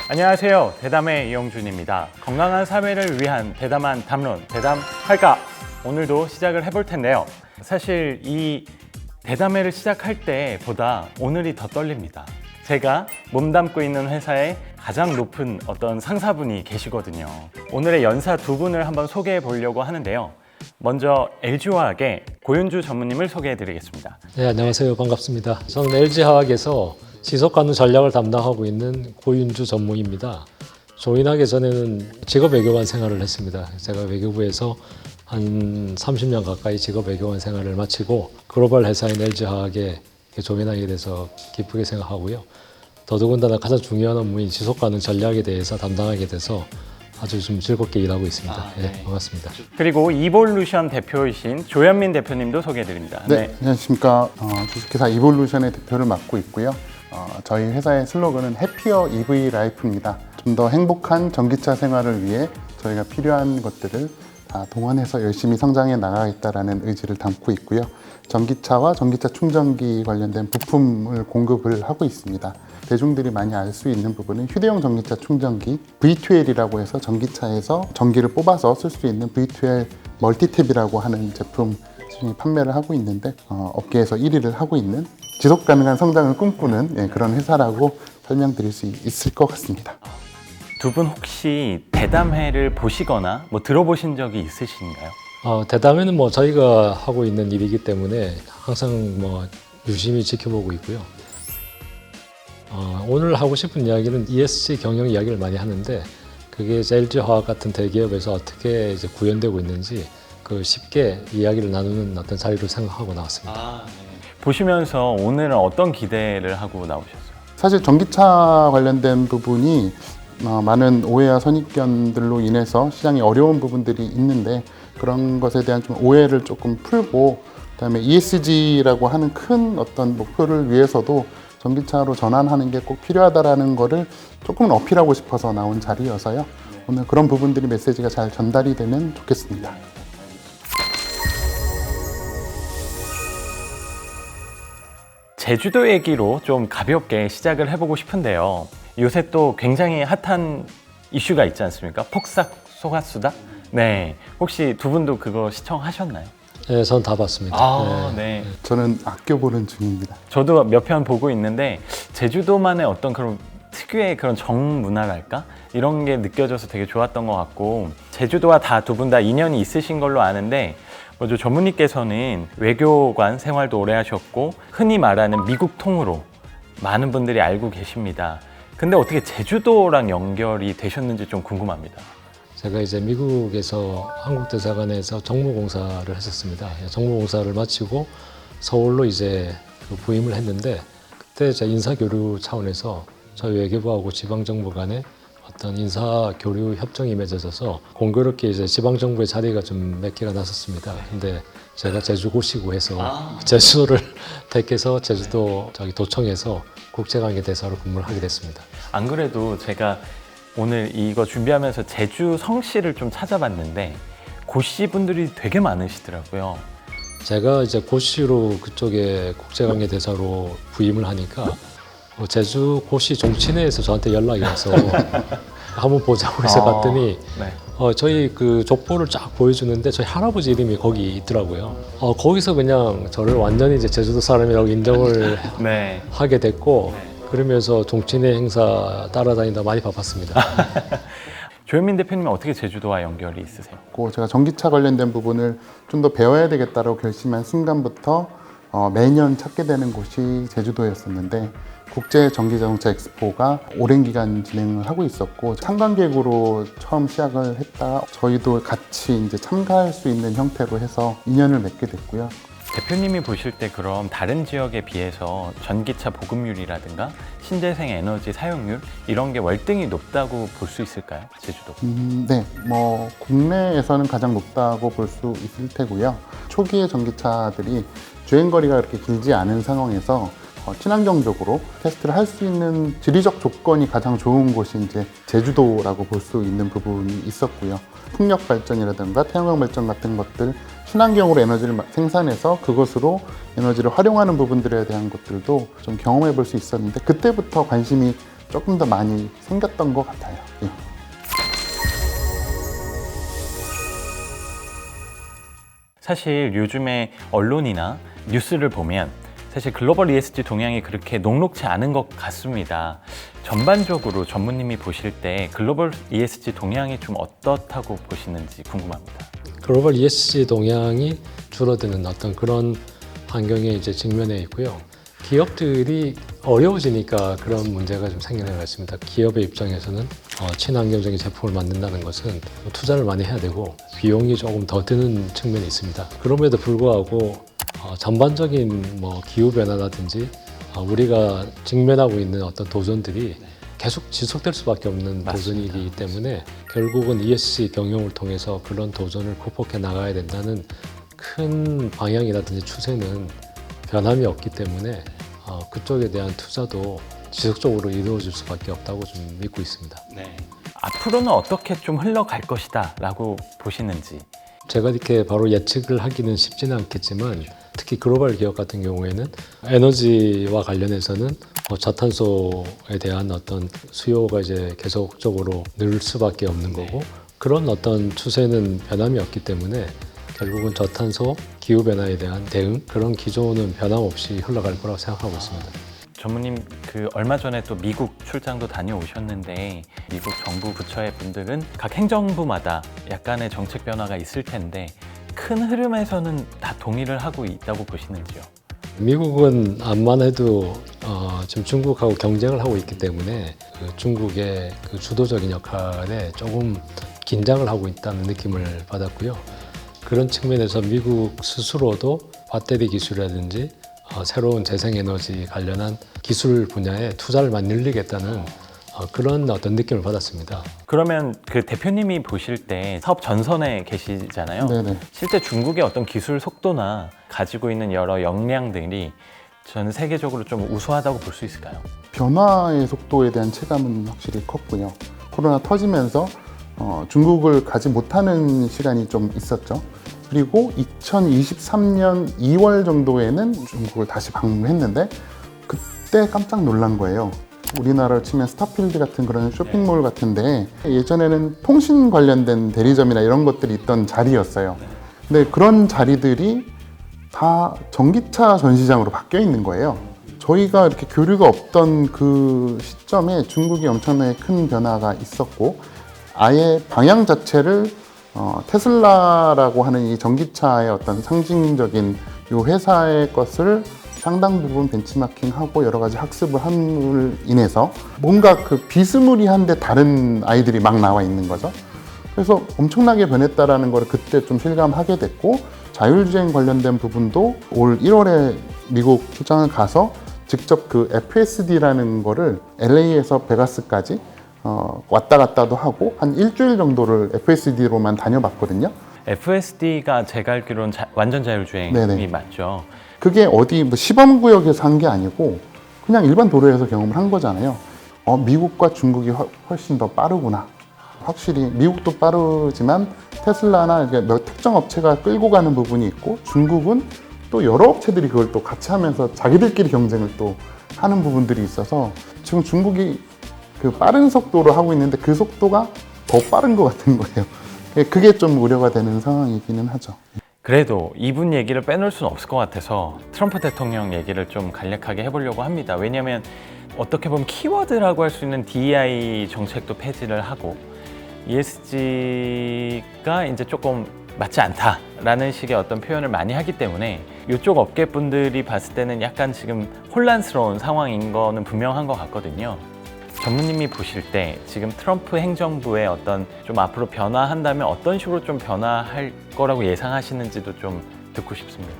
안녕하세요. 대담의 이영준입니다. 건강한 사회를 위한 대담한 담론, 대담할까? 오늘도 시작을 해볼 텐데요. 사실 이 대담회를 시작할 때보다 오늘이 더 떨립니다. 제가 몸담고 있는 회사에 가장 높은 어떤 상사분이 계시거든요. 오늘의 연사 두 분을 한번 소개해 보려고 하는데요. 먼저 LG화학의 고윤주 전무님을 소개해 드리겠습니다. 네, 안녕하세요. 반갑습니다. 저는 LG화학에서 지속가능 전략을 담당하고 있는 고윤주 전무입니다. 조인하기 전에는 직업 외교관 생활을 했습니다. 제가 외교부에서 한 30년 가까이 직업 외교관 생활을 마치고 글로벌 회사인 LG화학에 조인하게 돼서 기쁘게 생각하고요. 더더군다나 가장 중요한 업무인 지속가능 전략에 대해서 담당하게 돼서 아주 좀 즐겁게 일하고 있습니다. 네, 반갑습니다. 그리고 이볼루션 대표이신 조현민 대표님도 소개해 드립니다. 네, 안녕하십니까. 주식회사 이볼루션의 대표를 맡고 있고요. 저희 회사의 슬로건은 해피어 EV 라이프입니다. 좀 더 행복한 전기차 생활을 위해 저희가 필요한 것들을 다 동원해서 열심히 성장해 나가겠다라는 의지를 담고 있고요. 전기차와 전기차 충전기 관련된 부품을 공급을 하고 있습니다. 대중들이 많이 알 수 있는 부분은 휴대용 전기차 충전기 V2L이라고 해서 전기차에서 전기를 뽑아서 쓸 수 있는 V2L 멀티탭이라고 하는 제품 판매를 하고 있는데 업계에서 1위를 하고 있는 지속 가능한 성장을 꿈꾸는 그런 회사라고 설명드릴 수 있을 것 같습니다. 두 분 혹시 대담회를 보시거나 들어보신 적이 있으신가요? 대담회는 저희가 하고 있는 일이기 때문에 항상 유심히 지켜보고 있고요. 오늘 하고 싶은 이야기는 ESG 경영 이야기를 많이 하는데 그게 LG화학 같은 대기업에서 어떻게 이제 구현되고 있는지 쉽게 이야기를 나누는 어떤 자리로 생각하고 나왔습니다. 보시면서 오늘은 어떤 기대를 하고 나오셨어요? 사실 전기차 관련된 부분이 많은 오해와 선입견들로 인해서 시장이 어려운 부분들이 있는데 그런 것에 대한 좀 오해를 조금 풀고 그다음에 ESG라고 하는 큰 어떤 목표를 위해서도 전기차로 전환하는 게 꼭 필요하다라는 거를 조금은 어필하고 싶어서 나온 자리여서요. 오늘 그런 부분들이 메시지가 잘 전달이 되면 좋겠습니다. 제주도 얘기로 좀 가볍게 시작을 해보고 싶은데요. 요새 또 굉장히 핫한 이슈가 있지 않습니까? 폭삭 소가수다? 네. 혹시 두 분도 그거 시청하셨나요? 네, 전 다 봤습니다. 네. 저는 아껴보는 중입니다. 저도 몇 편 보고 있는데 제주도만의 어떤 그런 특유의 그런 정문화랄까? 이런 게 느껴져서 되게 좋았던 것 같고 제주도와 두 분 다 인연이 있으신 걸로 아는데 먼저 전무님께서는 외교관 생활도 오래 하셨고 흔히 말하는 미국 통으로 많은 분들이 알고 계십니다. 근데 어떻게 제주도랑 연결이 되셨는지 좀 궁금합니다. 제가 이제 미국에서 한국대사관에서 정무공사를 했었습니다. 정무공사를 마치고 서울로 이제 부임을 했는데 그때 제 인사교류 차원에서 저희 외교부하고 지방정부 간에 어떤 인사교류 협정이 맺어져서 공교롭게 이제 지방정부의 자리가 좀 몇 개가 났었습니다. 근데 제가 제주고시고 해서 제주도를 택해서 제주도 도청에서 국제관계 대사로 근무를 하게 됐습니다. 안 그래도 제가 오늘 이거 준비하면서 제주 성씨를 좀 찾아봤는데 고씨 분들이 되게 많으시더라고요. 제가 이제 고시로 그쪽에 국제관계 대사로 부임을 하니까 제주 고시 종친회에서 저한테 연락이 와서 한번 보자고 해서 갔더니 저희 저희 쫙 보여주는데 저희 할아버지 이름이 거기 있더라고요. 거기서 그냥 저를 완전히 이제 제주도 사람이라고 인정을 하게 됐고 그러면서 종친회 행사 따라다니다 많이 바빴습니다. 조현민 대표님은 어떻게 제주도와 연결이 있으세요? 제가 전기차 관련된 부분을 좀 더 배워야 되겠다고 결심한 순간부터 매년 찾게 되는 곳이 제주도였었는데 국제 전기자동차 엑스포가 오랜 기간 진행을 하고 있었고 참관객으로 처음 시작을 했다 저희도 같이 이제 참가할 수 있는 형태로 해서 인연을 맺게 됐고요. 대표님이 보실 때 그럼 다른 지역에 비해서 전기차 보급률이라든가 신재생 에너지 사용률 이런 게 월등히 높다고 볼 수 있을까요? 제주도? 네, 국내에서는 가장 높다고 볼 수 있을 테고요. 초기의 전기차들이 주행거리가 그렇게 길지 않은 상황에서 친환경적으로 테스트를 할 수 있는 지리적 조건이 가장 좋은 곳이 이제 제주도라고 볼 수 있는 부분이 있었고요. 풍력 발전이라든가 태양광 발전 같은 것들 친환경으로 에너지를 생산해서 그것으로 에너지를 활용하는 부분들에 대한 것들도 좀 경험해 볼 수 있었는데 그때부터 관심이 조금 더 많이 생겼던 것 같아요. 예. 사실 요즘에 언론이나 뉴스를 보면 사실 글로벌 ESG 동향이 그렇게 녹록지 않은 것 같습니다. 전반적으로 전무님이 보실 때 글로벌 ESG 동향이 좀 어떻다고 보시는지 궁금합니다. 글로벌 ESG 동향이 줄어드는 어떤 그런 환경에 이제 직면해 있고요. 기업들이 어려워지니까 그런 문제가 좀 생기는 것 같습니다. 기업의 입장에서는 친환경적인 제품을 만든다는 것은 투자를 많이 해야 되고 비용이 조금 더 드는 측면이 있습니다. 그럼에도 불구하고 전반적인 뭐 기후 변화라든지 우리가 직면하고 있는 어떤 도전들이 계속 지속될 수밖에 없는 맞습니다. 도전이기 때문에 결국은 ESG 경영을 통해서 그런 도전을 극복해 나가야 된다는 큰 방향이라든지 추세는 변함이 없기 때문에 그쪽에 대한 투자도 지속적으로 이루어질 수밖에 없다고 좀 믿고 있습니다. 네. 앞으로는 어떻게 좀 흘러갈 것이다 라고 보시는지. 제가 이렇게 바로 예측을 하기는 쉽지는 않겠지만 특히 글로벌 기업 같은 경우에는 에너지와 관련해서는 저탄소에 대한 어떤 수요가 이제 계속적으로 늘 수밖에 없는 거고 그런 어떤 추세는 변함이 없기 때문에 결국은 저탄소, 기후변화에 대한 대응 그런 기조는 변함없이 흘러갈 거라고 생각하고 있습니다. 전무님 얼마 전에 또 미국 출장도 다녀오셨는데 미국 정부 부처의 분들은 각 행정부마다 약간의 정책 변화가 있을 텐데 큰 흐름에서는 다 동의를 하고 있다고 보시는지요? 미국은 암만 해도 지금 중국하고 경쟁을 하고 있기 때문에 중국의 그 주도적인 역할에 조금 긴장을 하고 있다는 느낌을 받았고요. 그런 측면에서 미국 스스로도 배터리 기술이라든지 새로운 재생에너지 관련한 기술 분야에 투자를 많이 늘리겠다는 그런 어떤 느낌을 받았습니다. 그러면 그 대표님이 보실 때 사업 전선에 계시잖아요. 네네. 실제 중국의 어떤 기술 속도나 가지고 있는 여러 역량들이 전 세계적으로 좀 우수하다고 볼 수 있을까요? 변화의 속도에 대한 체감은 확실히 컸고요. 코로나 터지면서 중국을 가지 못하는 시간이 좀 있었죠. 그리고 2023년 2월 정도에는 중국을 다시 방문했는데 그때 깜짝 놀란 거예요. 우리나라로 치면 스타필드 같은 그런 쇼핑몰 같은데 예전에는 통신 관련된 대리점이나 이런 것들이 있던 자리였어요. 근데 그런 자리들이 다 전기차 전시장으로 바뀌어 있는 거예요. 저희가 이렇게 교류가 없던 그 시점에 중국이 엄청나게 큰 변화가 있었고 아예 방향 자체를 테슬라라고 하는 이 전기차의 어떤 상징적인 이 회사의 것을 상당 부분 벤치마킹하고 여러 가지 학습을 함으로 인해서 뭔가 그 비스무리한데 다른 아이들이 막 나와 있는 거죠. 그래서 엄청나게 변했다라는 걸 그때 좀 실감하게 됐고 자율주행 관련된 부분도 올 1월에 미국 출장을 가서 직접 그 FSD라는 거를 LA에서 베가스까지 왔다 갔다도 하고 한 일주일 정도를 FSD로만 다녀봤거든요. FSD가 제가 알기로는 완전 자율주행이 네네. 맞죠. 그게 어디 뭐 시범구역에서 한 게 아니고 그냥 일반 도로에서 경험을 한 거잖아요. 미국과 중국이 훨씬 더 빠르구나. 확실히 미국도 빠르지만 테슬라나 몇 특정 업체가 끌고 가는 부분이 있고 중국은 또 여러 업체들이 그걸 또 같이 하면서 자기들끼리 경쟁을 또 하는 부분들이 있어서 지금 중국이 그 빠른 속도로 하고 있는데 그 속도가 더 빠른 것 같은 거예요. 그게 좀 우려가 되는 상황이기는 하죠. 그래도 이분 얘기를 빼놓을 수는 없을 것 같아서 트럼프 대통령 얘기를 좀 간략하게 해보려고 합니다. 왜냐하면 어떻게 보면 키워드라고 할 수 있는 DEI 정책도 폐지를 하고 ESG가 이제 조금 맞지 않다라는 식의 어떤 표현을 많이 하기 때문에 이쪽 업계 분들이 봤을 때는 약간 지금 혼란스러운 상황인 거는 분명한 것 같거든요. 전무님이 보실 때 지금 트럼프 행정부의 어떤 좀 앞으로 변화한다면 어떤 식으로 좀 변화할 거라고 예상하시는지도 좀 듣고 싶습니다.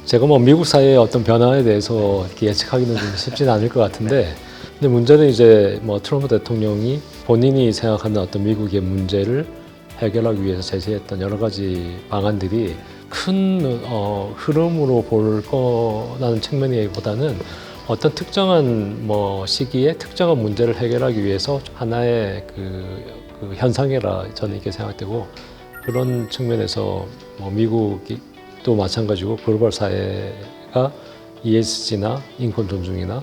제가 뭐 미국 사회의 어떤 변화에 대해서 이렇게 예측하기는 좀 쉽지는 않을 것 같은데 근데 문제는 이제 뭐 트럼프 대통령이 본인이 생각하는 어떤 미국의 문제를 해결하기 위해서 제시했던 여러 가지 방안들이 큰 흐름으로 볼 거라는 측면이보다는 어떤 특정한 뭐 시기에 특정한 문제를 해결하기 위해서 하나의 그 현상이라 저는 이렇게 생각되고 그런 측면에서 뭐 미국이 또 마찬가지고 글로벌 사회가 ESG나 인권 존중이나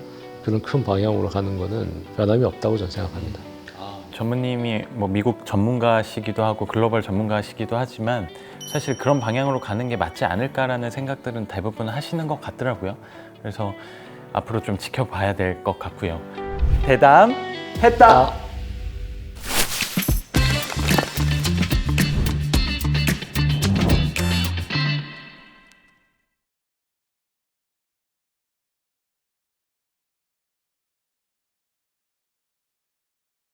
그런 큰 방향으로 가는 거는 변함이 없다고 저는 생각합니다. 전무님이 뭐 미국 전문가시기도 하고 글로벌 전문가시기도 하지만 사실 그런 방향으로 가는 게 맞지 않을까라는 생각들은 대부분 하시는 것 같더라고요. 그래서 앞으로 좀 지켜봐야 될 것 같고요. 대담했다.